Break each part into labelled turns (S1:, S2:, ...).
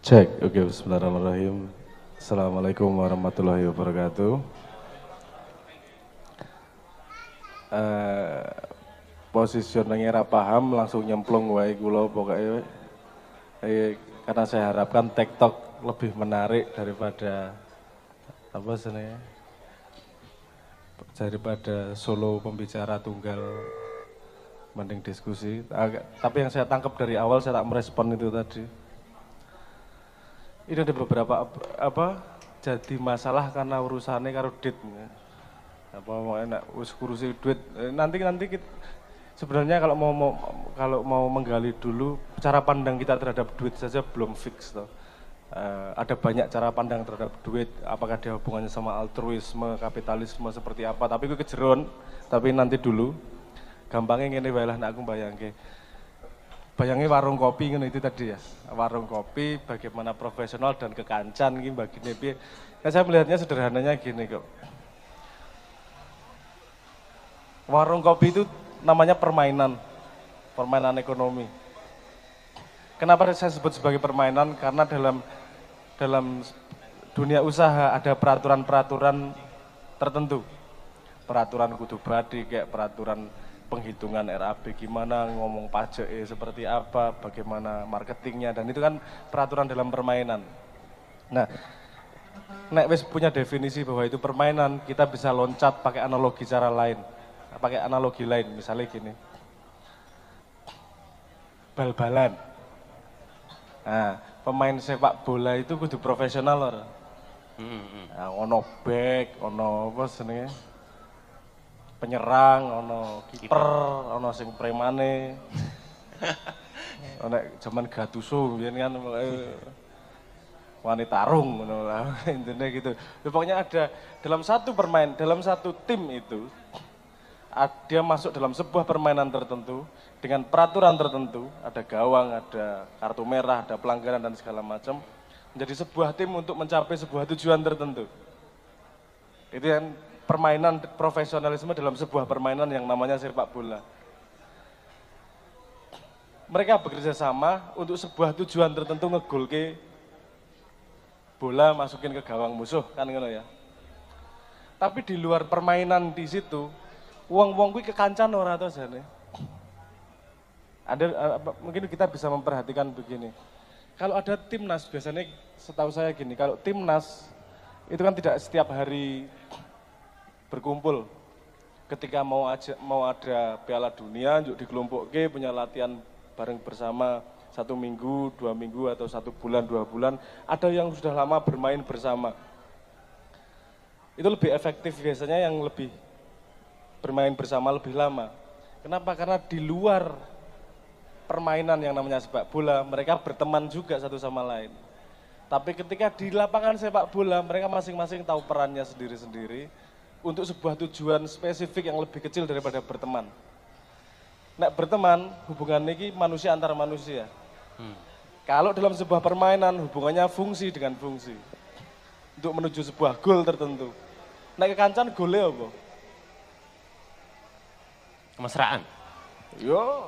S1: Cek, oke, bismillahirrahmanirrahim. Assalamualaikum warahmatullahi wabarakatuh. Eh, Positioningnya ra paham, langsung nyemplung wae kula pokoknya. Karena saya harapkan TikTok lebih menarik daripada apa sebenarnya, daripada solo pembicara tunggal, mending diskusi. Tapi yang saya tangkap dari awal saya tak merespon itu tadi. Ini ada beberapa apa jadi masalah karena urusannya karo duit. Apa mau enak wis kurusi duit. Nanti sebenarnya kalau mau menggali dulu cara pandang kita terhadap duit saja belum fix toh. Ada banyak cara pandang terhadap duit, apakah dia hubungannya sama altruisme, kapitalisme seperti apa, tapi itu kejeron, tapi nanti dulu. Gampangnya ngene wae lah nek aku bayangke. Bayangin warung kopi kan itu tadi ya, warung kopi bagaimana profesional dan kekancan gitu begini piye. Nah, saya melihatnya sederhananya gini kok. Warung kopi itu namanya permainan, permainan ekonomi. Kenapa saya sebut sebagai permainan? Karena dalam dunia usaha ada peraturan-peraturan tertentu. Peraturan kudu badi kayak peraturan penghitungan RAB gimana, ngomong pajak seperti apa, bagaimana marketingnya, dan itu kan peraturan dalam permainan. Nah, nek wis punya definisi bahwa itu permainan, kita bisa loncat pakai analogi cara lain. Pakai analogi lain, misalnya gini. Bal-balan. Nah, pemain sepak bola itu kudu profesional lho. Nah, ono back, ono apa senenge? Penyerang, ono kiper, ono sing premane. Ono zaman Gattuso biyen kan wanita tarung ngono lah intinya gitu. Ya, pokoknya ada dalam satu tim itu dia masuk dalam sebuah permainan tertentu dengan peraturan tertentu, ada gawang, ada kartu merah, ada pelanggaran dan segala macam, menjadi sebuah tim untuk mencapai sebuah tujuan tertentu. Itu yang permainan profesionalisme dalam sebuah permainan yang namanya sepak bola. Mereka bekerja sama untuk sebuah tujuan tertentu ngegolke bola masukin ke gawang musuh kan ngono ya. Tapi di luar permainan di situ, wong-wong kuwi kekancan ora to jane. Mungkin kita bisa memperhatikan begini. Kalau ada timnas biasanya setahu saya gini, kalau timnas itu kan tidak setiap hari berkumpul. Ketika mau ada Piala Dunia, yuk dikelompokke punya latihan bareng bersama 1 minggu, 2 minggu atau 1 bulan, 2 bulan. Ada yang sudah lama bermain bersama. Itu lebih efektif biasanya yang lebih bermain bersama lebih lama. Kenapa? Karena di luar permainan yang namanya sepak bola, mereka berteman juga satu sama lain. Tapi ketika di lapangan sepak bola, mereka masing-masing tahu perannya sendiri-sendiri untuk sebuah tujuan spesifik yang lebih kecil daripada berteman. Nek berteman, hubungan ini manusia antar manusia. Kalau dalam sebuah permainan, hubungannya fungsi dengan fungsi. Untuk menuju sebuah gol tertentu. Nek kekancan golnya apa?
S2: Kemesraan.
S1: Yo,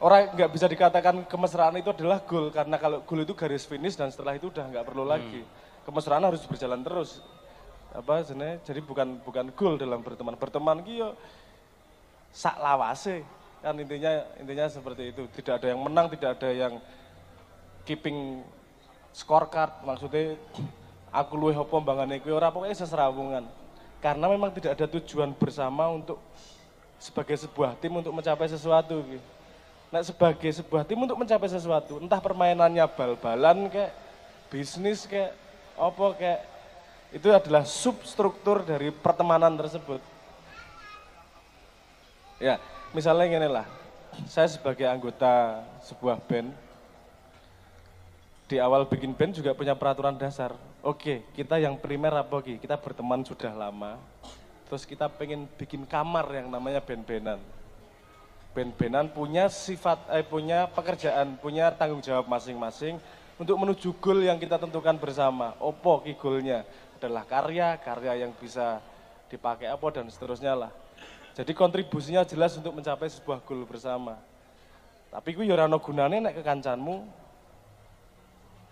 S1: orang nggak bisa dikatakan kemesraan itu adalah gol, karena kalau gol itu garis finish dan setelah itu udah nggak perlu lagi. Kemesraan harus berjalan terus. Apa sebenarnya? Jadi bukan gol dalam berteman. Berteman ki yo sak lawase. Kan intinya seperti itu. Tidak ada yang menang, tidak ada yang keeping scorecard. Maksudnya aku luwih apa mbangane kuwi ora, pokoknya seserawungan. Karena memang tidak ada tujuan bersama untuk sebagai sebuah tim untuk mencapai sesuatu. Nah, sebagai sebuah tim untuk mencapai sesuatu, entah permainannya bal-balan kayak bisnis kayak apa kayak, itu adalah substruktur dari pertemanan tersebut. Ya, misalnya gini lah, saya sebagai anggota sebuah band, di awal bikin band juga punya peraturan dasar. Oke, kita yang primer apa Ki? Kita berteman sudah lama, terus kita pengen bikin kamar yang namanya band-bandan. Band-bandan punya punya pekerjaan, punya tanggung jawab masing-masing untuk menuju goal yang kita tentukan bersama. Opo Ki goalnya? Adalah karya yang bisa dipakai apa dan seterusnya lah. Jadi kontribusinya jelas untuk mencapai sebuah goal bersama. Tapi ku ya ora ono gunane nek kekancanmu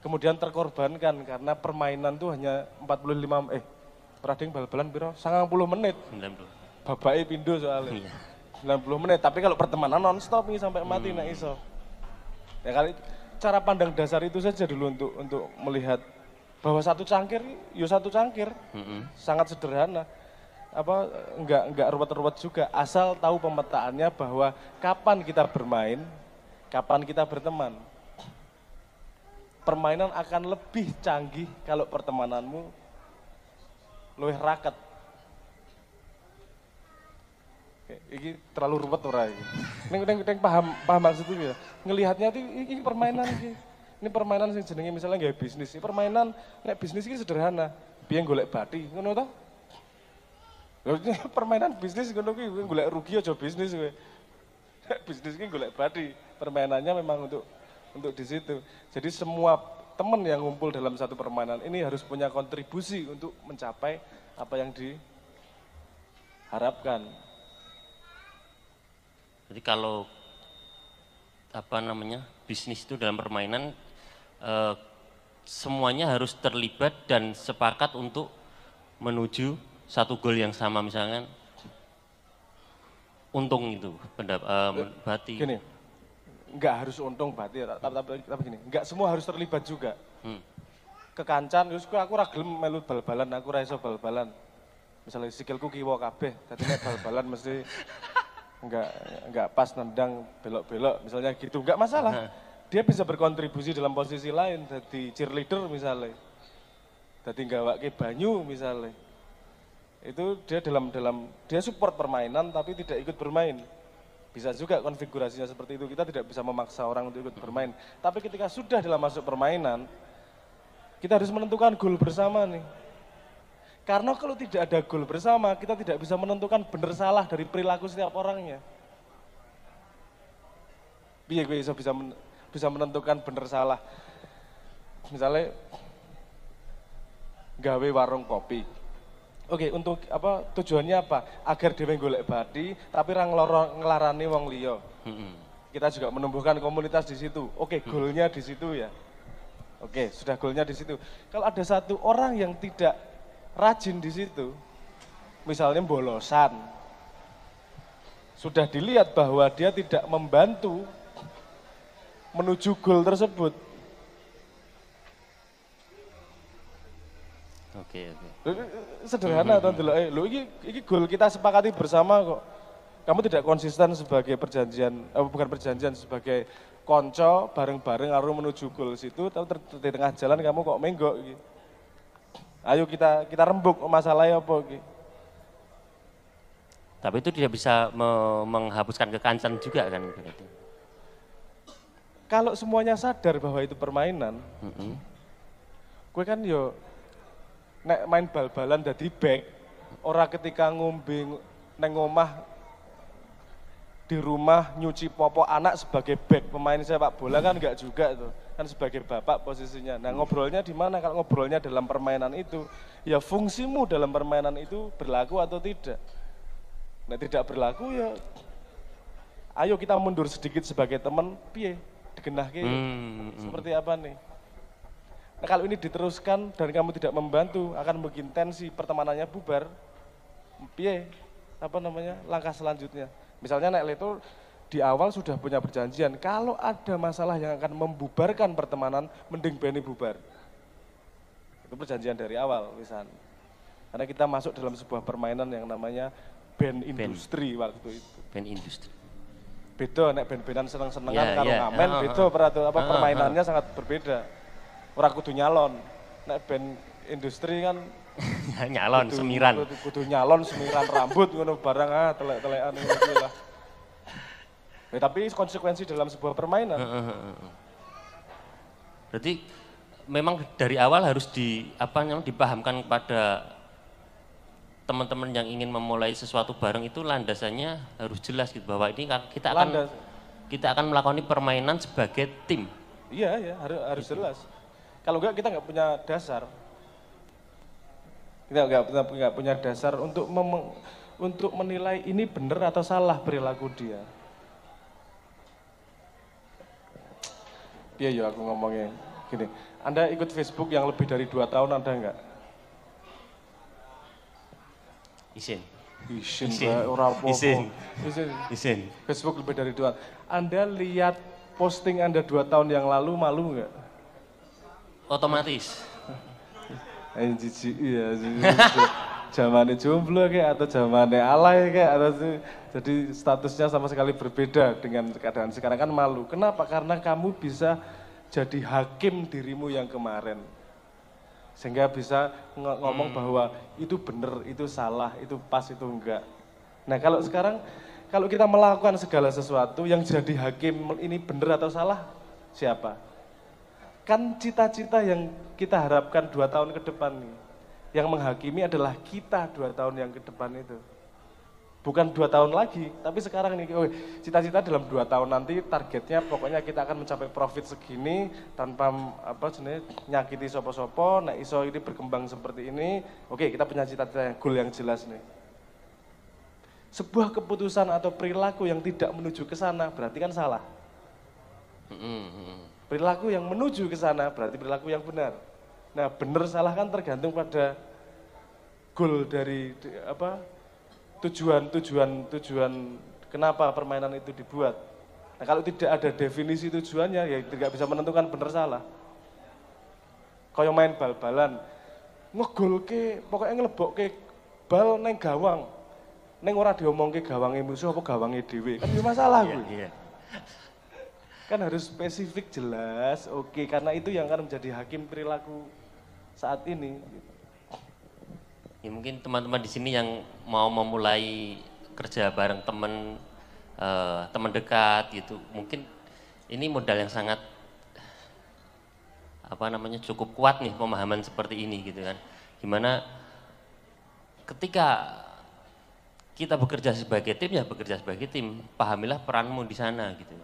S1: kemudian terkorbankan karena permainan tuh hanya 45 prading bal-balan piro? 90 menit.
S2: 90.
S1: Babake pindho soalnya.
S2: Iya.
S1: 90 menit, tapi kalau pertemanan non-stop nih sampai mati nek iso. Ya kali cara pandang dasar itu saja dulu untuk melihat bahwa satu cangkir, ya satu cangkir. Sangat sederhana. Apa enggak ruwet-ruwet juga, asal tahu pemetaannya bahwa kapan kita bermain, kapan kita berteman. Permainan akan lebih canggih kalau pertemananmu luwih raket. Ini terlalu ruwet ora iki. Ning paham maksudnya ya. Ngelihatnya tuh ini permainan iki. Ini permainan sing jenenge misalnya nggak bisnis. Ini permainan nek bisnis iki sederhana. Piye golek bathi, ngono to? Permainan bisnis ngono kuwi golek rugi aja bisnis kowe. Bisnis iki golek bathi. Permainannya memang untuk di situ. Jadi semua teman yang ngumpul dalam satu permainan ini harus punya kontribusi untuk mencapai apa yang diharapkan.
S2: Jadi kalau bisnis itu dalam permainan semuanya harus terlibat dan sepakat untuk menuju satu goal yang sama, misalkan untung itu berarti.
S1: Gini, nggak harus untung berarti, tapi gini, nggak semua harus terlibat juga. Kekancan, terus aku ora gelem melu bal-balan, aku ora iso bal-balan. Misalnya sikilku kiwa kabeh, dadi nek bal-balan mesti enggak pas nendang belok-belok misalnya gitu, enggak masalah. Dia bisa berkontribusi dalam posisi lain, jadi cheerleader misalnya. Jadi gawake banyu misalnya. Itu dia dia support permainan tapi tidak ikut bermain. Bisa juga konfigurasinya seperti itu, kita tidak bisa memaksa orang untuk ikut bermain. Tapi ketika sudah dalam masuk permainan, kita harus menentukan goal bersama nih. Karena kalau tidak ada goal bersama, kita tidak bisa menentukan benar salah dari perilaku setiap orangnya. Piye gue bisa menentukan benar salah. Misalnya gawe warung kopi. Oke, untuk apa tujuannya apa? Agar dhewe golek bathi tapi ra nglarani wong liya. Kita juga menumbuhkan komunitas di situ. Oke, goalnya di situ ya. Oke, sudah goalnya di situ. Kalau ada satu orang yang tidak rajin di situ, misalnya bolosan, sudah dilihat bahwa dia tidak membantu menuju goal tersebut.
S2: Oke.
S1: Sederhana atau ini goal kita sepakati bersama kok. Kamu tidak konsisten sebagai bukan perjanjian, sebagai konco bareng-bareng harus menuju goal situ, tapi di tengah jalan kamu kok menggok gitu. Ayo kita rembuk masalahnya apa gitu.
S2: Tapi itu tidak bisa menghapuskan kekancan juga kan berarti.
S1: Kalau semuanya sadar bahwa itu permainan, gue kan yo nek main bal-balan dadi back, ora ketika ngombe neng omah di rumah nyuci popok anak sebagai back pemain sepak bola kan enggak juga tuh. Kan sebagai bapak posisinya. Nah ngobrolnya di mana? Kalau ngobrolnya dalam permainan itu, ya fungsimu dalam permainan itu berlaku atau tidak. Nah tidak berlaku ya, ayo kita mundur sedikit sebagai teman, piye digenahke seperti apa nih. Nah kalau ini diteruskan dan kamu tidak membantu, akan bikin tensi pertemanannya bubar, piye langkah selanjutnya. Misalnya nek itu di awal sudah punya perjanjian, kalau ada masalah yang akan membubarkan pertemanan, mending beni bubar. Itu perjanjian dari awal, misalnya. Karena kita masuk dalam sebuah permainan yang namanya band industri waktu itu.
S2: Band industri.
S1: Beda, nek band-bandan seneng-senengan karo ngamen, beda permainannya sangat berbeda. Orang kudu nyalon, nek band industri kan
S2: nyalon, semiran.
S1: Kudu nyalon, semiran rambut, ngono barang telek-telekan ngono lah. Ya, tapi konsekuensi dalam sebuah permainan.
S2: Berarti memang dari awal harus dipahamkan kepada teman-teman yang ingin memulai sesuatu bareng itu landasannya harus jelas gitu bahwa ini kita akan melakukan permainan sebagai tim.
S1: Iya harus jelas. Kalau enggak kita nggak punya dasar. Kita nggak punya dasar untuk menilai ini benar atau salah perilaku dia. Iya ya aku ngomongnya gini. Anda ikut Facebook yang lebih dari 2 tahun ada nggak?
S2: Isin.
S1: Isin, ora apa-apa.
S2: Isin.
S1: Facebook lebih dari 2 tahun. Anda lihat posting Anda 2 tahun yang lalu, malu nggak?
S2: Otomatis.
S1: Jijik, iya. Zamannya jomblo kayak atau zamannya alay kayak atau jadi statusnya sama sekali berbeda dengan keadaan sekarang kan malu. Kenapa? Karena kamu bisa jadi hakim dirimu yang kemarin. Sehingga bisa ngomong bahwa itu benar, itu salah, itu pas, itu enggak. Nah kalau sekarang, kalau kita melakukan segala sesuatu yang jadi hakim ini benar atau salah, siapa? Kan cita-cita yang kita harapkan 2 tahun ke depan nih. Yang menghakimi adalah kita 2 tahun yang ke depan itu. Bukan 2 tahun lagi, tapi sekarang nih, cita-cita dalam 2 tahun nanti targetnya pokoknya kita akan mencapai profit segini tanpa nyakiti sopo-sopo, nah iso ini berkembang seperti ini. Oke, kita punya cita-cita goal yang jelas nih. Sebuah keputusan atau perilaku yang tidak menuju ke sana berarti kan salah. Perilaku yang menuju ke sana berarti perilaku yang benar. Nah, benar salah kan tergantung pada goal dari tujuan kenapa permainan itu dibuat. Nah, kalau tidak ada definisi tujuannya ya tidak bisa menentukan benar salah. Kayak main bal-balan, ngegolke, pokoknya ngelebokke bal neng gawang. Neng ora diomongke gawange musuh apa gawange dhewe. Kan masalah gue. Kan harus spesifik jelas, oke, karena itu yang akan menjadi hakim perilaku saat ini.
S2: Ya mungkin teman-teman di sini yang mau memulai kerja bareng teman dekat gitu, mungkin ini modal yang sangat cukup kuat nih pemahaman seperti ini gitu kan. Gimana ketika kita bekerja sebagai tim ya bekerja sebagai tim, pahamilah peranmu di sana gitu.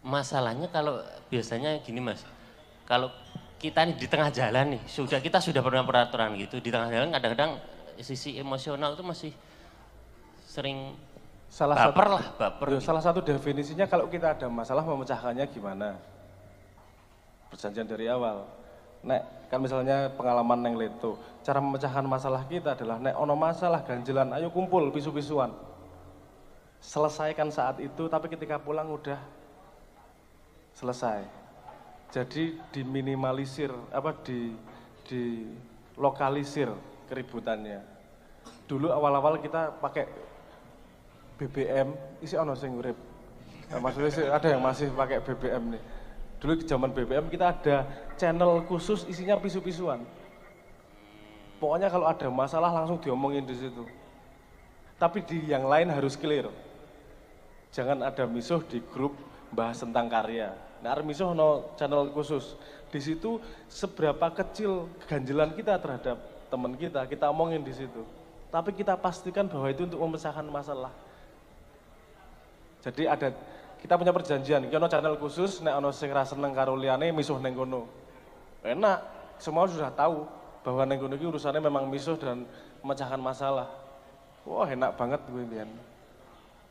S2: Masalahnya kalau biasanya gini Mas, kalau kita nih di tengah jalan nih, kita sudah pernah peraturan gitu, di tengah jalan kadang-kadang sisi emosional itu masih sering baper.
S1: Salah satu definisinya kalau kita ada masalah memecahkannya gimana? Perjanjian dari awal. Nek, kan misalnya pengalaman Neng Leto, cara memecahkan masalah kita adalah nek ono masalah ganjelan, ayo kumpul pisu-pisuan. Selesaikan saat itu, tapi ketika pulang udah selesai. Jadi diminimalisir, dilokalisir keributannya. Dulu awal-awal kita pakai BBM, isi ono sing urip. Nah, maksudnya sih ada yang masih pakai BBM nih. Dulu di zaman BBM kita ada channel khusus isinya pisu-pisuan. Pokoknya kalau ada masalah langsung diomongin di situ. Tapi di yang lain harus clear. Jangan ada misuh di grup bahas tentang karya. Nah, misuh no channel khusus. Di situ seberapa kecil keganjilan kita terhadap teman kita omongin di situ. Tapi kita pastikan bahwa itu untuk memecahkan masalah. Jadi kita punya perjanjian, kita ono channel khusus, nek ono sing ra seneng karo liyane misuh ning kono. Enak, semua sudah tahu bahwa ning kono iki urusannya memang misuh dan memecahkan masalah. Wah, enak banget gue mbiyen.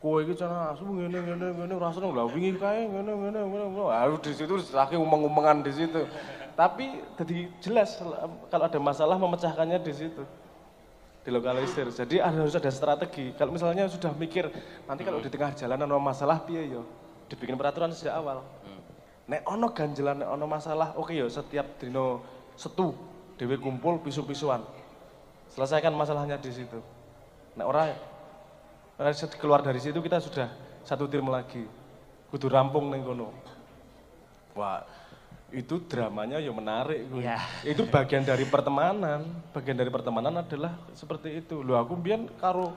S1: Kowe iki cenah asu ngene ora seneng lha wingi kae ngene. Harus di situ lagi umeng-umengan di situ. Tapi jadi jelas kalau ada masalah memecahkannya di situ. Dilokalisir. Jadi harus ada strategi. Kalau misalnya sudah mikir nanti kalau di tengah jalan ada masalah piye yo, dibikin peraturan sejak awal. Nek ono ganjelan, nek ono masalah, oke yo setiap dino setu dhewe kumpul pisu-pisuan. Selesaikan masalahnya di situ. Nek ora keluar dari situ kita sudah satu tim lagi. Kudu rampung ning kono. Wah, itu dramanya ya menarik.
S2: Ya.
S1: Itu bagian dari pertemanan. Bagian dari pertemanan adalah seperti itu. Loh aku mbiyen karo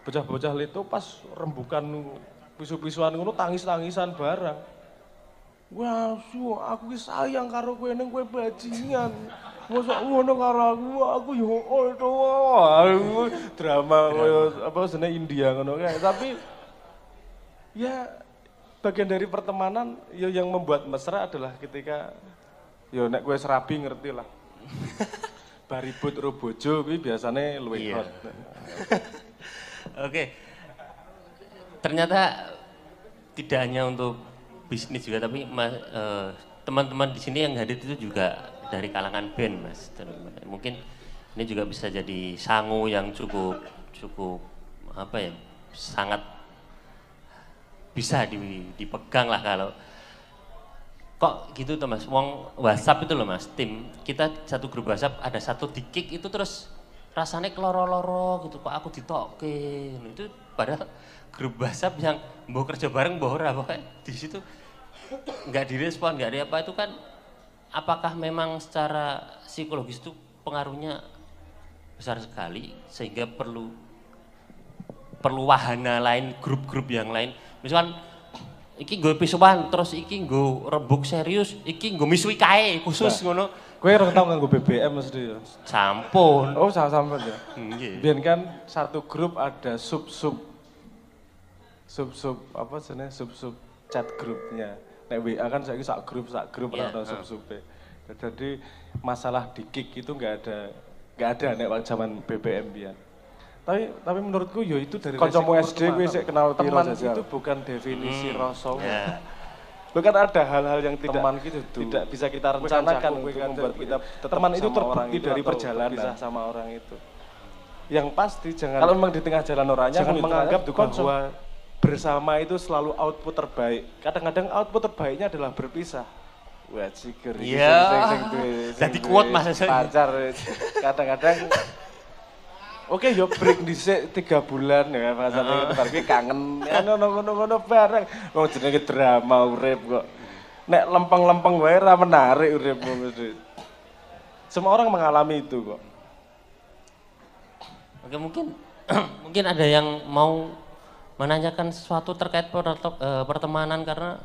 S1: bocah-bocah Leto pas rembukan pisu-pisuan ngono tangis-tangisan bareng. Wah, aku ki sayang karo kowe ning kowe bajingan. Mosok ngono karo aku yo itu drama koyo India ngono kae. Tapi ya bagian dari pertemanan ya yang membuat mesra adalah ketika ya nek kowe serabi ngerti lah. Baribut ro bojo kuwi biasane luwih hot.
S2: Oke. Ternyata tidak hanya untuk bisnis juga, tapi teman-teman di sini yang hadir itu juga dari kalangan band, Mas. Dan mungkin ini juga bisa jadi sangu yang cukup apa ya, sangat bisa dipegang lah kalau kok gitu tuh Mas. Wong WhatsApp itu loh Mas, tim kita satu grup WhatsApp ada satu di-kick itu terus rasanya keloro-loro gitu, kok aku ditokke. Itu padahal grup WhatsApp yang mau kerja bareng mau ora, pokoknya di situ nggak direspon, nggak ada apa, itu kan apakah memang secara psikologis itu pengaruhnya besar sekali sehingga perlu wahana lain, grup-grup yang lain. Misalkan iki nggo pisuan terus iki nggo rembug serius, iki nggo misui kae khusus ngono.
S1: Kowe ora tau nganggo BBM mesti ya.
S2: Sampun.
S1: Oh, sampun ya.
S2: Nggih.
S1: Biar kan satu grup ada sub apa jenenge sub chat grupnya. Nek WA kan saiki sak grup
S2: Yeah.
S1: ada sub-sube. Jadi masalah di kick itu nggak ada nek zaman BBM biar. Tapi menurutku ya itu dari
S3: kancamu SD kowe sik kenal piro
S1: teman
S3: jajal.
S1: itu bukan definisi rasa.
S2: Ya.
S1: Bukan ada hal-hal yang
S3: Teman gitu
S1: tidak bisa kita rencanakan untuk membuat kita tetap
S3: teman itu
S1: sama orang
S3: terbukti
S1: itu
S3: dari
S1: atau
S3: perjalanan.
S1: berpisah sama orang itu. Yang pasti jangan
S3: Kalau memang di tengah jalan orangnya
S1: jangan
S3: kan
S1: menganggap
S3: itu
S1: bahwa bersama itu selalu output terbaik. Kadang-kadang output terbaiknya adalah berpisah. Wah, ciker iki
S2: Iya.
S1: sing
S2: Jadi kuat, Mas.
S1: pacar. Kadang-kadang oke, yo break dhisik 3 bulan ya, maksudnya bar ki kangen. Ngono bareng. Wong jenenge drama urip kok. Nek lempeng-lempeng wae ra menarik uripmu mesti. Semua orang mengalami itu kok.
S2: Oke, mungkin ada yang mau menanyakan sesuatu terkait pertemanan, karena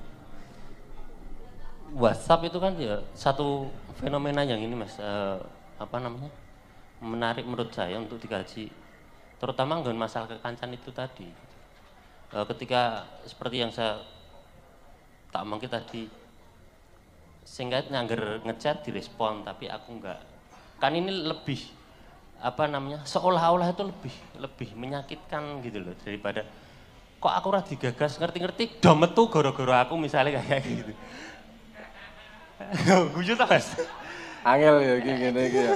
S2: WhatsApp itu kan ya satu fenomena yang ini Mas, apa namanya, menarik menurut saya untuk dikaji, terutama dengan masalah kekancan itu tadi. Ketika seperti yang saya tak mungkin tadi, sehingga nyangger ngechat direspon tapi aku enggak, kan ini lebih apa namanya, seolah-olah itu lebih menyakitkan gitu loh, daripada kok aku ora digagas ngerti-ngerti do metu gara-gara aku misalnya kayak gitu. Guyu ta Mas?
S1: Angel ya ngene iki ya.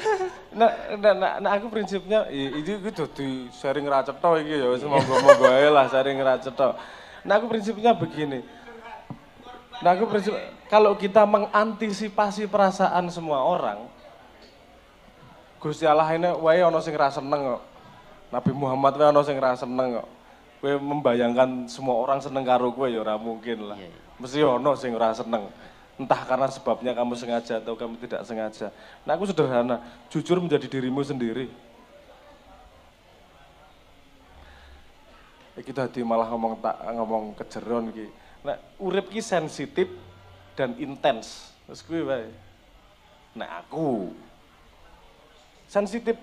S1: Nah aku prinsipnya iki dadi sharing ra cetha iki ya wis monggo-monggo ae lah sharing ra cetha. Nah aku prinsipnya begini. Kalau kita mengantisipasi perasaan semua orang, Gusti Allah ini wae ana sing ra seneng kok. Nabi Muhammad wae ana sing ra seneng kok. Kowe membayangkan semua orang seneng karo kowe ya ora mungkin lah. Mesti ana sing ora seneng. Entah karena sebabnya kamu sengaja atau kamu tidak sengaja. Nah aku sederhana, jujur menjadi dirimu sendiri. Kita tadi malah ngomong kejeron iki. Nah, urip ki sensitif dan intens. Terus kuwi wae. Nah aku sensitif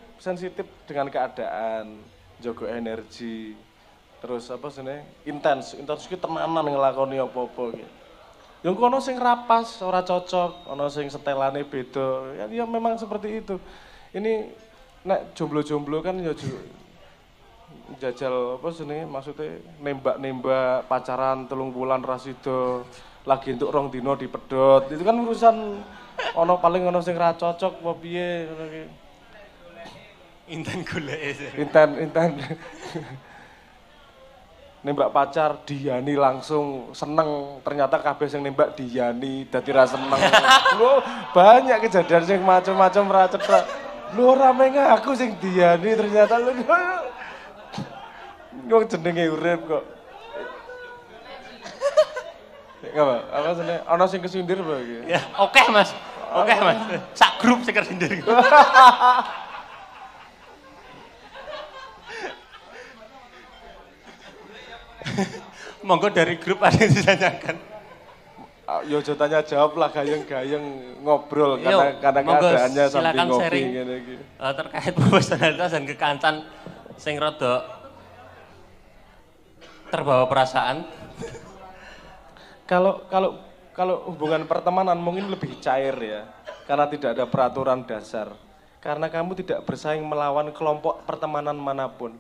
S1: dengan keadaan, jaga energi. Terus apa sih intens ki tenanan ngelakoni apa-apa gitu. Yang kono sing rapas, ora cocok, ono sing setelane beda. Ya memang seperti itu. Ini nek jomblo-jomblo kan ya jajal apa sih maksudnya nembak pacaran 3 bulan rasido, lagi untuk 2 dino dipedot. Itu kan urusan paling ono sing ra cocok apa piye ngono ki.
S2: Inten goleke.
S1: Inten. Nembak pacar Diani langsung seneng, ternyata kabeh sing nembak Diani dadi ra seneng. Lho, banyak kejadian sing macam-macam ra cetha. Lho ora aku sing Diani ternyata lho. Wong jenenge urip kok. Apa seneng ana sing kesindir apa iki?
S2: Ya, oke Mas. Oke Mas. Sak grup sing kesindir. Monggo dari grup ada yang ditanyakan.
S1: Yo aja tanya jawab lah, gayeng-gayeng ngobrol
S2: Yo,
S1: karena
S2: monggo
S1: keadaannya sambil
S2: silakan
S1: ngopi
S2: sharing,
S1: ngene iki.
S2: Terkait profesionalitas dan kekancan sing rada terbawa perasaan.
S1: Kalau hubungan pertemanan mungkin lebih cair ya, karena tidak ada peraturan dasar. Karena kamu tidak bersaing melawan kelompok pertemanan manapun.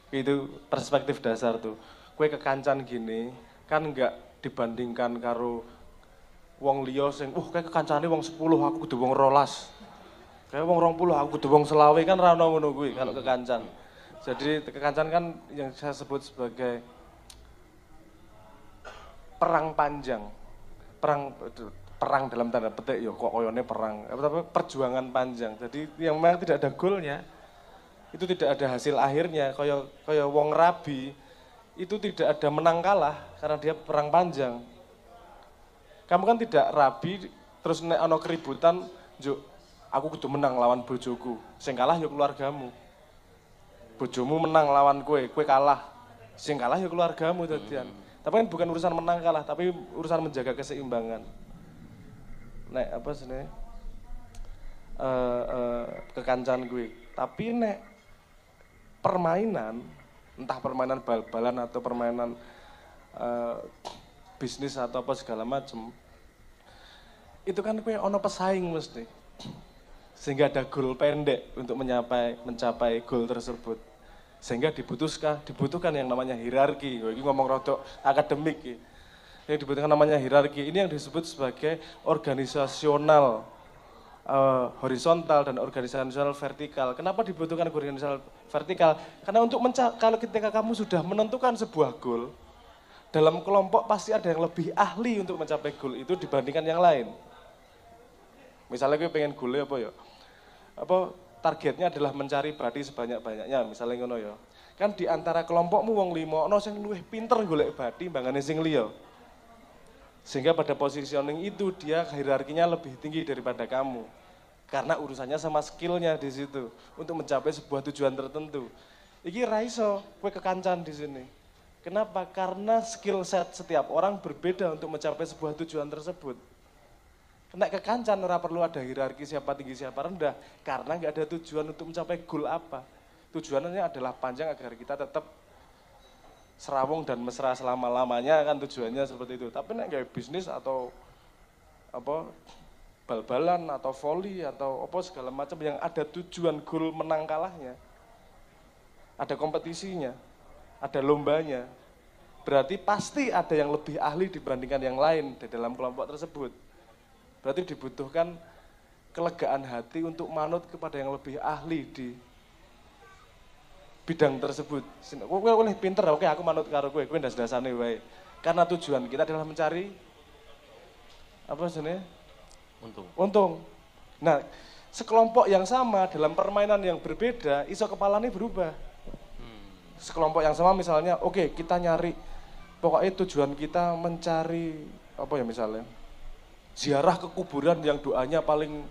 S1: Itu perspektif dasar tuh. Kue kekancan gini, kan enggak dibandingkan karo wong liya sing kayak kekancane wong 10 aku kudu wong 12. Kayak wong 20 aku kudu wong 20 kan ra ono ngono kuwi kalau kekancan. Jadi kekancan kan yang saya sebut sebagai perang panjang. Perang dalam tanda petik ya kok koyone perang, tapi perjuangan panjang. Jadi yang memang tidak ada goalnya, itu tidak ada hasil akhirnya. Kaya wong rabi itu tidak ada menang kalah karena dia perang panjang. Kamu kan tidak rabi terus nek ana keributan, "Juk, aku kudu menang lawan bojoku." Sing kalah ya keluargamu. Bojomu menang lawan kowe kalah. Sing kalah ya keluargamu dadian. Tapi kan bukan urusan menang kalah, tapi urusan menjaga keseimbangan. Nek apa senenge kekancan gue. Tapi nek permainan, entah permainan bal-balan atau permainan bisnis atau apa segala macam, itu kan gue ono pesaing mesti. Sehingga ada goal pendek untuk mencapai goal tersebut. Sehingga dibutuhkan yang namanya hierarki. Ini ngomong rodok akademik. Yang dibutuhkan namanya hierarki. Ini yang disebut sebagai organisasional horizontal dan organisasional vertikal. Kenapa dibutuhkan organisasional vertikal? Karena kalau ketika kamu sudah menentukan sebuah goal, dalam kelompok pasti ada yang lebih ahli untuk mencapai goal itu dibandingkan yang lain. Misalnya gue pengen goal apa ya? Targetnya adalah mencari bathi sebanyak-banyaknya, misalnya ngono ya. Kan di antara kelompokmu wong 5 ono sing luwih pinter golek bathi mbangane sing liya. Sehingga pada positioning itu dia hierarkinya lebih tinggi daripada kamu. Karena urusannya sama skillnya di situ untuk mencapai sebuah tujuan tertentu. Iki ra iso kowe kekancan di sini. Kenapa? Karena skill set setiap orang berbeda untuk mencapai sebuah tujuan tersebut. Nek kekancan ora perlu ada hierarki siapa tinggi siapa rendah, karena nggak ada tujuan untuk mencapai goal apa. Tujuannya adalah panjang agar kita tetap serawung dan mesra selama-lamanya kan tujuannya seperti itu. Tapi nek kayak bisnis atau apa bal-balan atau volley atau apa segala macam yang ada tujuan goal menang kalahnya, ada kompetisinya, ada lombanya, berarti pasti ada yang lebih ahli dibandingkan yang lain di dalam kelompok tersebut. Berarti dibutuhkan kelegaan hati untuk manut kepada yang lebih ahli di bidang tersebut. Kowe oleh pinter, oke aku manut karo kowe ndas-ndasane wae. Karena tujuan kita adalah mencari apa sebenarnya? Untung. Nah, sekelompok yang sama dalam permainan yang berbeda, iso kepalanya berubah. Sekelompok yang sama misalnya, oke kita nyari, pokoknya tujuan kita mencari apa ya misalnya? Ziarah ke kuburan yang doanya paling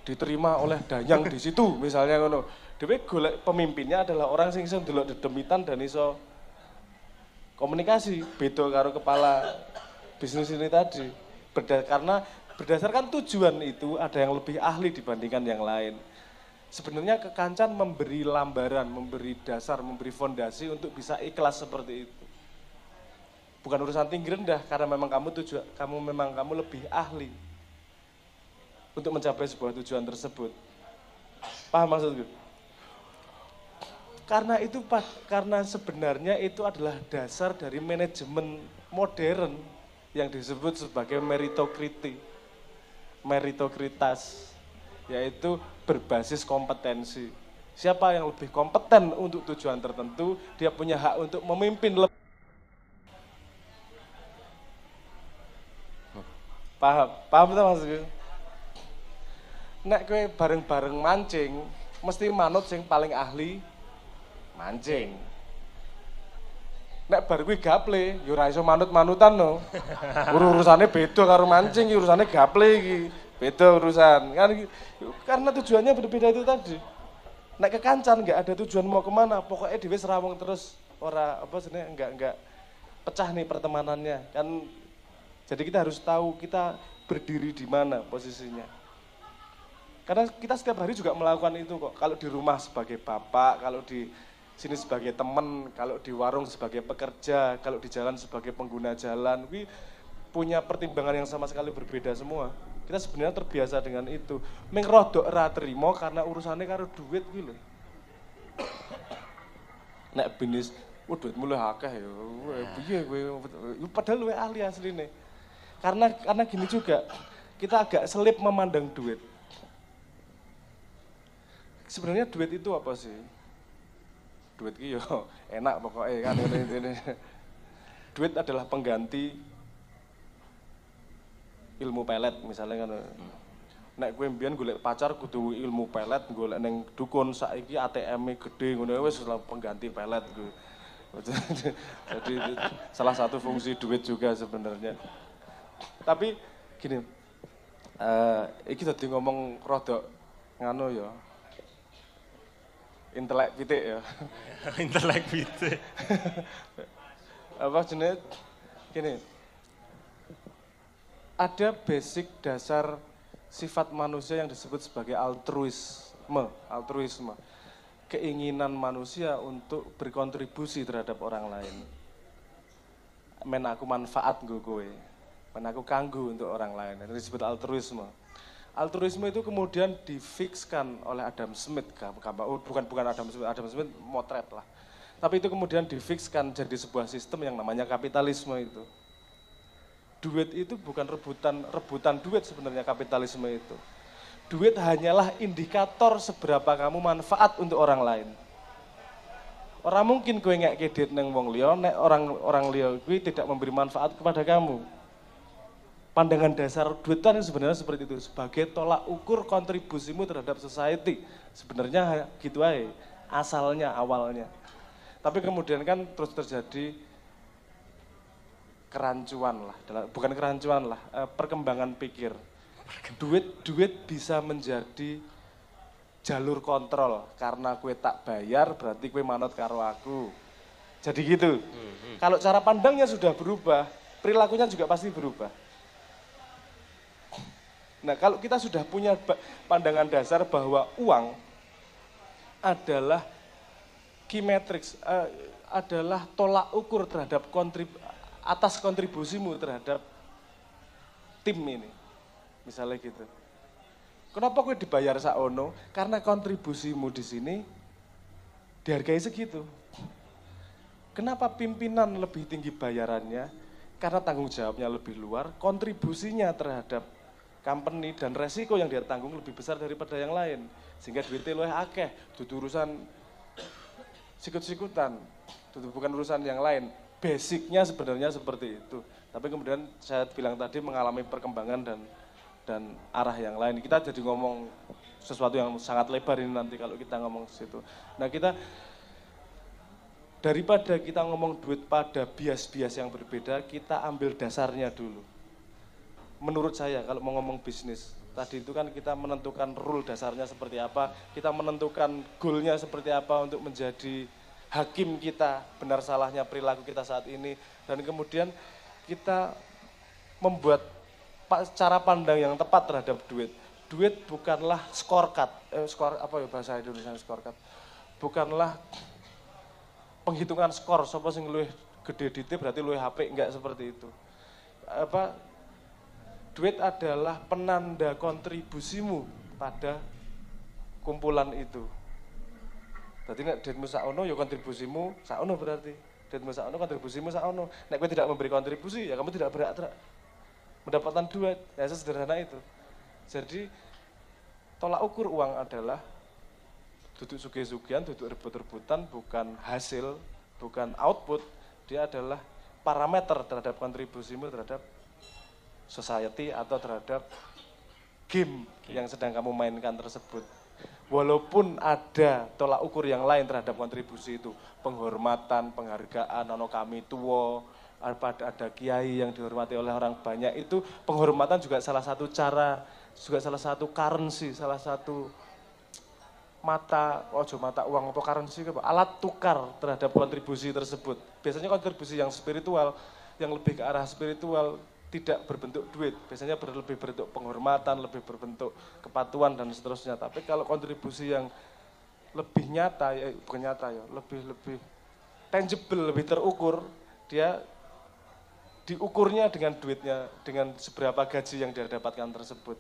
S1: diterima oleh danyang di situ misalnya ngono. Dhewe golek pemimpinnya adalah orang sing iso ndelok dedemitan dan iso komunikasi, beda karo kepala bisnis ini tadi. Karena berdasarkan tujuan itu ada yang lebih ahli dibandingkan yang lain. Sebenarnya kekancan memberi lambaran, memberi dasar, memberi fondasi untuk bisa ikhlas seperti itu. Bukan urusan tinggi rendah, karena memang kamu lebih ahli untuk mencapai sebuah tujuan tersebut. Paham maksudku? Karena sebenarnya itu adalah dasar dari manajemen modern yang disebut sebagai meritokritas, yaitu berbasis kompetensi. Siapa yang lebih kompeten untuk tujuan tertentu, dia punya hak untuk memimpin lebih. Paham itu maksudku? Nek kowe bareng-bareng mancing, mesti manut sing paling ahli mancing. Nek bar kuwi gaple, ya ora iso manut-manutan no. Urusane beda karo mancing, urusane gaple iki. Beda urusan. Karena tujuannya berbeda itu tadi. Nek kekancan enggak ada tujuan mau kemana, pokoknya dhewe serawung terus ora apa jenenge enggak pecah nih pertemanannya. Kan jadi kita harus tahu kita berdiri di mana posisinya. Karena kita setiap hari juga melakukan itu kok. Kalau di rumah sebagai bapak, kalau di sini sebagai teman, kalau di warung sebagai pekerja, kalau di jalan sebagai pengguna jalan, we punya pertimbangan yang sama sekali berbeda semua. Kita sebenarnya terbiasa dengan itu. Ming rodok ra trimo karena urusannya karo duit kuwi lho. Nek Duit mulai akeh ya. Piye kowe? Padahal luwe ahli asline. Karena gini juga, kita agak selip memandang duit. Sebenarnya duit itu apa sih? Duit ki yo enak pokoknya kan ini. Duit adalah pengganti ilmu pelet misalnya kan. Nek kowe mbiyen golek pacar kudu ilmu pelet, golek ning dukun saiki ATM-e gede ngono wis pengganti pelet kuwi. Jadi salah satu fungsi duit juga sebenarnya. Tapi gini, iki dadi ngomong rodok nganu ya. Intelek pitik ya.
S2: Intelek pitik.
S1: Apa jenis gini. Ada basic dasar sifat manusia yang disebut sebagai altruisme. Keinginan manusia untuk berkontribusi terhadap orang lain. Men aku manfaat nggo kowe. Men aku kanggo untuk orang lain. Itu disebut altruisme. Altruisme itu kemudian difikskan oleh Adam Smith, bukan Adam Smith motret lah. Tapi itu kemudian difikskan jadi sebuah sistem yang namanya kapitalisme itu. Duit itu bukan rebutan duit sebenarnya kapitalisme itu. Duit hanyalah indikator seberapa kamu manfaat untuk orang lain. Orang mungkin kowe ngeke duit nang wong liya nek orang liya kuwi tidak memberi manfaat kepada kamu. Pandangan dasar duit itu sebenarnya seperti itu, sebagai tolak ukur kontribusimu terhadap society. Sebenarnya gitu aja, asalnya, awalnya. Tapi kemudian kan terus terjadi kerancuan lah, bukan kerancuan lah, perkembangan pikir. Duit bisa menjadi jalur kontrol, karena kue tak bayar berarti kue manut karo aku. Jadi gitu. Kalau cara pandangnya sudah berubah, perilakunya juga pasti berubah. Nah, kalau kita sudah punya pandangan dasar bahwa uang adalah key matrix, adalah tolak ukur terhadap atas kontribusimu terhadap tim ini, misalnya gitu. Kenapa gue dibayar saono? Karena kontribusimu di sini dihargai segitu. Kenapa pimpinan lebih tinggi bayarannya? Karena tanggung jawabnya lebih luar, kontribusinya terhadap company dan resiko yang dia tanggung lebih besar daripada yang lain. Sehingga duitnya luwih akeh, dudu urusan sikut-sikutan, bukan urusan yang lain. Basicnya sebenarnya seperti itu. Tapi kemudian saya bilang tadi mengalami perkembangan dan arah yang lain. Kita jadi ngomong sesuatu yang sangat lebar ini nanti kalau kita ngomong situ. Nah kita, daripada kita ngomong duit pada bias-bias yang berbeda, kita ambil dasarnya dulu. Menurut saya kalau mau ngomong bisnis, tadi itu kan kita menentukan rule dasarnya seperti apa, kita menentukan goalnya seperti apa untuk menjadi hakim kita, benar salahnya perilaku kita saat ini, dan kemudian kita membuat cara pandang yang tepat terhadap duit. Duit bukanlah scorecard, bahasa Indonesia scorecard, bukanlah penghitungan skor, sapa sing luwih gede dite berarti luwih HP, enggak seperti itu. Duit adalah penanda kontribusimu pada kumpulan itu. Berarti nek duitmu saono ya kontribusimu saono berarti. Duitmu saono kontribusimu saono. Nek kowe tidak memberi kontribusi ya kamu tidak berhak mendapatkan duit. Ya sederhana itu. Jadi tolak ukur uang adalah duduk sugih-sugihan, duduk rebut-rebutan, bukan hasil, bukan output. Dia adalah parameter terhadap kontribusimu terhadap society atau terhadap game yang sedang kamu mainkan tersebut. Walaupun ada tolak ukur yang lain terhadap kontribusi itu, penghormatan, penghargaan, ono kami tua, ada kiai yang dihormati oleh orang banyak, itu penghormatan juga salah satu cara, juga salah satu currency, salah satu mata uang atau currency, alat tukar terhadap kontribusi tersebut. Biasanya kontribusi yang spiritual, yang lebih ke arah spiritual, tidak berbentuk duit, biasanya lebih berbentuk penghormatan, lebih berbentuk kepatuhan dan seterusnya. Tapi kalau kontribusi yang lebih nyata, ya bukan nyata ya, lebih tangible, lebih terukur, dia diukurnya dengan duitnya, dengan seberapa gaji yang dia dapatkan tersebut.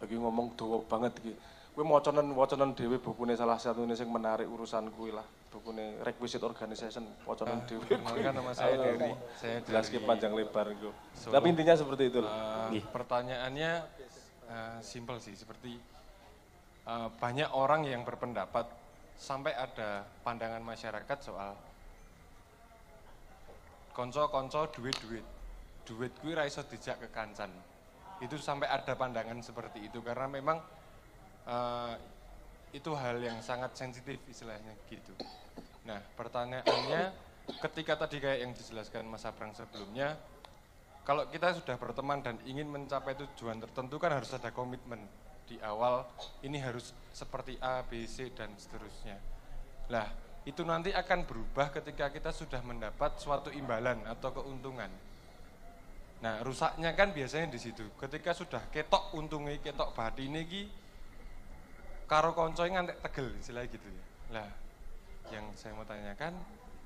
S1: Lagi ngomong doa banget gitu. Kuwi wacanan dhewe bukune salah satune sing menarik urusan kuwi lah. Bukune Requisite Organization wacanan dhewe.
S4: Kenalkan nama saya Dery. Saya
S1: Jelas ki
S4: dari
S1: panjang lebar iku.
S4: Solo.
S1: Tapi intinya seperti itu.
S4: Pertanyaannya simpel sih, seperti banyak orang yang berpendapat sampai ada pandangan masyarakat soal konco-konco duit-duit. Duit kuwi ra iso dijak ke kancan. Itu sampai ada pandangan seperti itu karena memang itu hal yang sangat sensitif istilahnya gitu. Nah pertanyaannya ketika tadi kayak yang dijelaskan Mas Abrang sebelumnya, kalau kita sudah berteman dan ingin mencapai tujuan tertentu kan harus ada komitmen di awal, ini harus seperti A, B, C dan seterusnya. Lah itu nanti akan berubah ketika kita sudah mendapat suatu imbalan atau keuntungan. Nah rusaknya kan biasanya di situ, ketika sudah ketok untungnya, ketok batine iki karo koncoy ngantek tegel istilahnya gitu ya. Lah, yang saya mau tanyakan,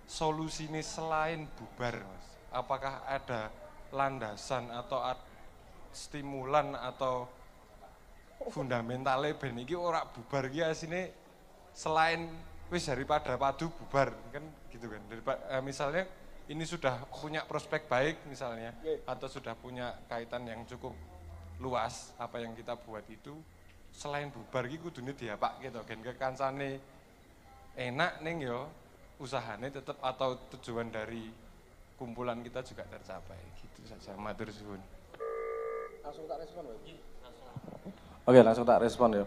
S4: solusi ini selain bubar, Mas, apakah ada landasan atau stimulan atau fundamentalnya ben iki ora bubar iki asine selain wis daripada padu bubar kan gitu kan. Misalnya ini sudah punya prospek baik misalnya atau sudah punya kaitan yang cukup luas apa yang kita buat itu, selain bubar iki kudune diapak gitu gen kekancane enak ning yo usahane tetap atau tujuan dari kumpulan kita juga tercapai gitu saja. Matur suwun.
S1: Langsung tak respon Pak. Oke, langsung tak respon ya.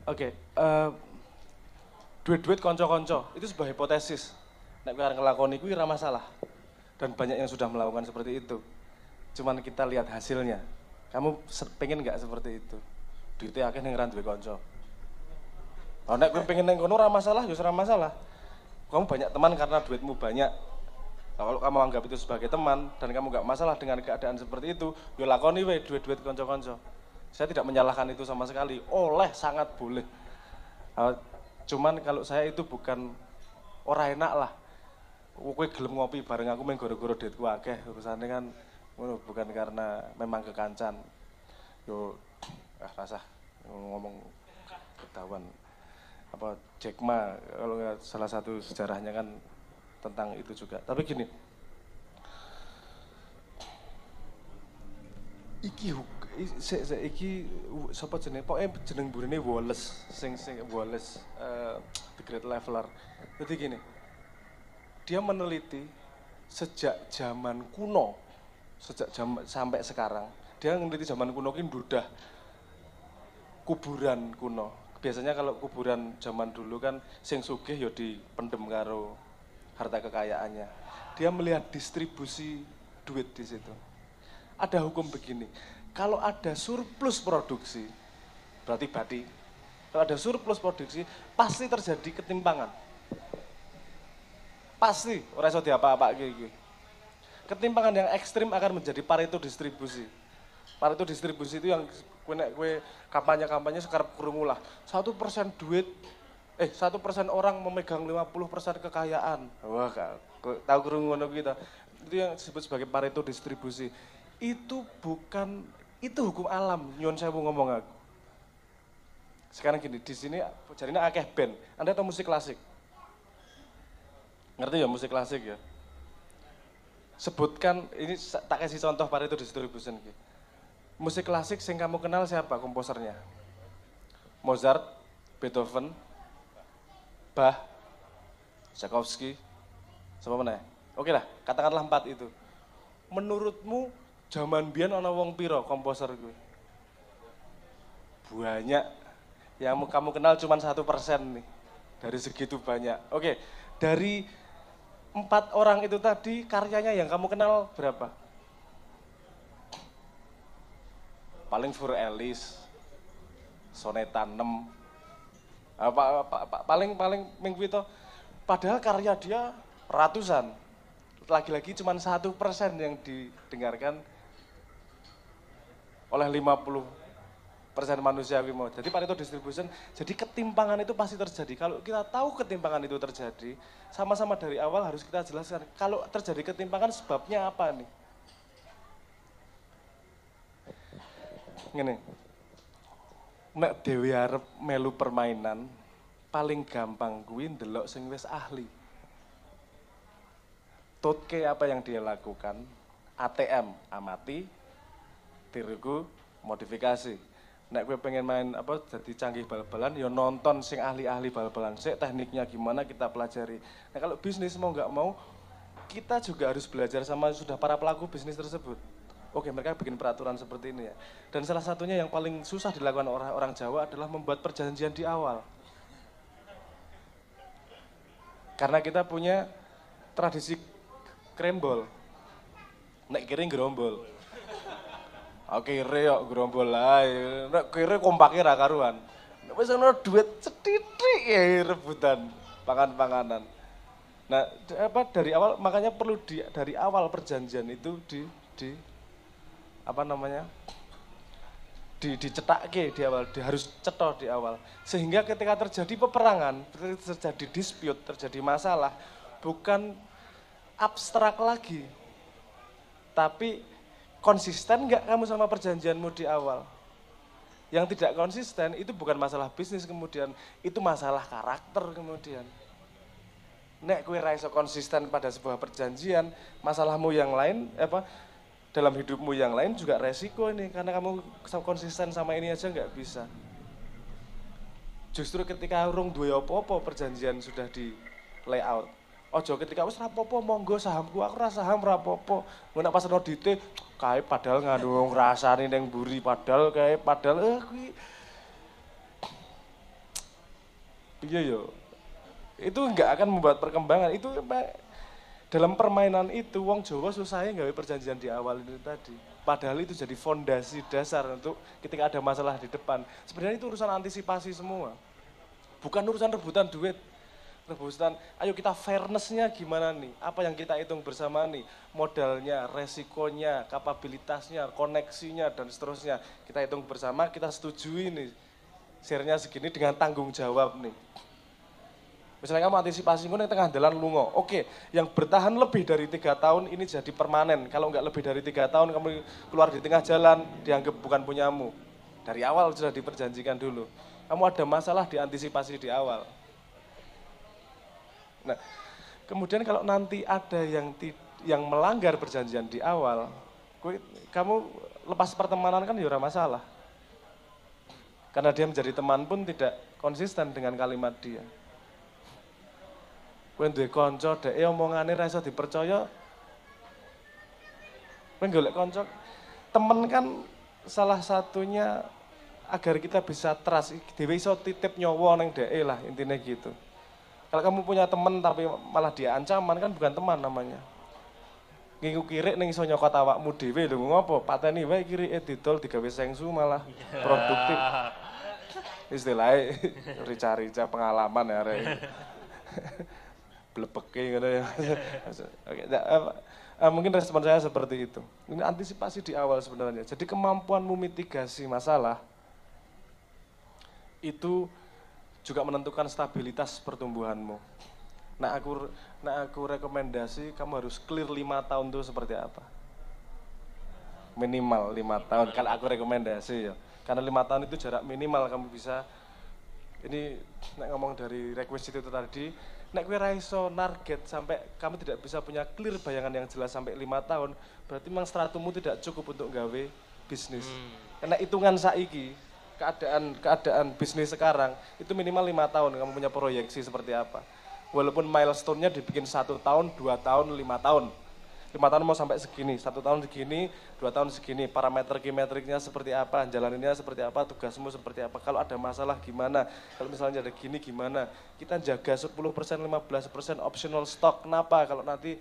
S1: Oke, duit-duit konco-konco itu sebuah hipotesis. Nek kowe arep nglakoni kuwi ora masalah. Dan banyak yang sudah melakukan seperti itu. Cuman kita lihat hasilnya. Kamu pengen nggak seperti itu? Duitnya akeh ning ra duwe kanca. Kalau nek kowe pengen ning kono ora masalah, ya ora masalah. Kamu banyak teman karena duitmu banyak. Nah, kalau kamu anggap itu sebagai teman dan kamu nggak masalah dengan keadaan seperti itu, ya lakoni we duit-duit kanca-kanca. Saya tidak menyalahkan itu sama sekali. Sangat boleh. Cuman kalau saya itu bukan ora enak lah. Kowe gelem ngopi bareng aku main goro-goro duitku akeh, urusannya kan bukan karena memang kekancan. Yo rasah ngomong ketahuan apa Jack Ma, kalau nggak salah satu sejarahnya kan tentang itu juga. Tapi gini, iki sapa jenenge? Pokoke jeneng burine Wallace, sing Wallace The Great Leveler. Jadi gini, dia meneliti sejak zaman kuno, sampai sekarang. Dia meneliti zaman kuno ki ndudah kuburan kuno. Biasanya kalau kuburan zaman dulu kan sing sugih ya dipendem karo harta kekayaannya. Dia melihat distribusi duit di situ. Ada hukum begini, kalau ada surplus produksi, berarti kalau ada surplus produksi pasti terjadi ketimpangan. Pasti, ora iso diapa-apa iki. Ketimpangan yang ekstrim akan menjadi Pareto distribusi. Pareto distribusi itu yang kowe kampanye sekarang krungu lah. 1% duit 1% orang memegang 50% kekayaan. Wah, tahu krungu ngono kuwi ta. Itu yang disebut sebagai Pareto distribusi. Itu hukum alam, nyun sewu ngomong aku. Sekarang gini, di sini jarine akeh band. Anda tahu musik klasik? Ngerti ya musik klasik ya? Sebutkan, ini tak kasih contoh Pareto distribution iki. Musik klasik yang kamu kenal siapa komposernya? Mozart, Beethoven, Bach, Tchaikovsky, siapa mana? Oke lah, katakanlah 4 itu. Menurutmu zaman biyen ana wong piro komposer gue? Banyak. Yang kamu kenal cuma 1% nih. Dari segitu banyak. Oke, dari 4 orang itu tadi karyanya yang kamu kenal berapa? Paling Fur Ellis, Soneta 6, paling minggu itu, padahal karya dia ratusan, lagi-lagi cuma 1% yang didengarkan oleh 50% manusia mau. Jadi Pareto distribution, jadi ketimpangan itu pasti terjadi. Kalau kita tahu ketimpangan itu terjadi, sama-sama dari awal harus kita jelaskan, kalau terjadi ketimpangan sebabnya apa nih? Ngene. nek dhewe arep melu permainan, paling gampang kuwi ndelok sing wis ahli. Tutke apa yang dia lakukan, ATM amati, tiruku modifikasi. Nek gue pengen main jadi canggih bal-balan, ya nonton sing ahli-ahli bal-balan sik, tekniknya gimana kita pelajari. Nah kalau bisnis mau nggak mau, kita juga harus belajar sama sudah para pelaku bisnis tersebut. Oke, mereka bikin peraturan seperti ini ya. Dan salah satunya yang paling susah dilakukan orang Jawa adalah membuat perjanjian di awal. Karena kita punya tradisi krembol, nek kiri gerombol. Oke, kiri yuk gerombol lah, nek kiri kompaknya ra karuan. Nek wis ana duit cethithik ya rebutan pangan-panganan. Nah, dari awal makanya perlu dari awal perjanjian itu dicetakke di awal, harus cetok di awal. Sehingga ketika terjadi peperangan, terjadi dispute, terjadi masalah, bukan abstrak lagi. Tapi konsisten nggak kamu sama perjanjianmu di awal? Yang tidak konsisten itu bukan masalah bisnis kemudian, itu masalah karakter kemudian. Nek kowe ra iso konsisten pada sebuah perjanjian, masalahmu yang lain dalam hidupmu yang lain juga resiko ini, karena kamu konsisten sama ini aja nggak bisa. Justru ketika urung duwe apa-apa perjanjian sudah di layout. Ojo ketika wis ra apa-apa monggo sahamku aku ra saham ra apa-apa. Ngono pas audite kae padahal ngandung ngrasani ning mburi padahal kuwi iya yo. Itu enggak akan membuat perkembangan. Itu dalam permainan itu wong Jawa susahnya gawe perjanjian di awal itu tadi. Padahal itu jadi fondasi dasar untuk ketika ada masalah di depan. Sebenarnya itu urusan antisipasi semua. Bukan urusan rebutan duit. Rebutan, ayo kita fairness-nya gimana nih? Apa yang kita hitung bersama nih? Modalnya, resikonya, kapabilitasnya, koneksinya, dan seterusnya. Kita hitung bersama, kita setujui nih. Share-nya segini dengan tanggung jawab nih. Misalnya kamu antisipasi ngono tengah dalan lunga. Oke, yang bertahan lebih dari 3 tahun ini jadi permanen. Kalau enggak lebih dari 3 tahun kamu keluar di tengah jalan, dianggap bukan punyamu. Dari awal sudah diperjanjikan dulu. Kamu ada masalah diantisipasi di awal. Nah, kemudian kalau nanti ada yang melanggar perjanjian di awal, kamu lepas pertemanan kan ya ora masalah. Karena dia menjadi teman pun tidak konsisten dengan kalimat dia. Kowe duwe kanca dhek omongane ra iso dipercaya. Kowe golek kanca, temen kan salah satunya agar kita bisa trust, dhewe iso titip nyawa ning dhek lah intinya gitu. Kalau kamu punya teman tapi malah dia ancaman kan bukan teman namanya. Ngingu kirik ning iso nyokot awakmu dhewe lho ngopo? Pateni wae kirike didol digawe sengsu malah produktif. Istilahnya rica-rica pengalaman ya arek. Blepeke ngono ya. Oke, mungkin respon saya seperti itu. Ini antisipasi di awal sebenarnya. Jadi kemampuanmu mitigasi masalah itu juga menentukan stabilitas pertumbuhanmu. Nah aku rekomendasi kamu harus clear 5 tahun itu seperti apa. Minimal 5 tahun, kalau aku rekomendasi ya. Karena 5 tahun itu jarak minimal kamu bisa, ini ngomong dari request itu tadi, nek kowe ra iso target sampai kamu tidak bisa punya clear bayangan yang jelas sampai 5 tahun, berarti memang stratumu tidak cukup untuk gawe bisnis. Karena hitungan saiki, keadaan bisnis sekarang itu minimal 5 tahun kamu punya proyeksi seperti apa. Walaupun milestone-nya dibikin 1 tahun, 2 tahun, 5 tahun. 5 tahun mau sampai segini, 1 tahun segini, 2 tahun segini, parameter kimetriknya seperti apa, jalaninnya seperti apa, tugasmu seperti apa. Kalau ada masalah gimana, kalau misalnya ada gini gimana. Kita jaga 10%, 15% optional stock. Kenapa? Kalau nanti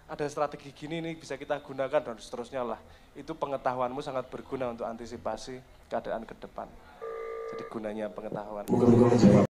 S1: ada strategi gini nih bisa kita gunakan dan seterusnya lah. Itu pengetahuanmu sangat berguna untuk antisipasi keadaan ke depan. Jadi gunanya pengetahuan.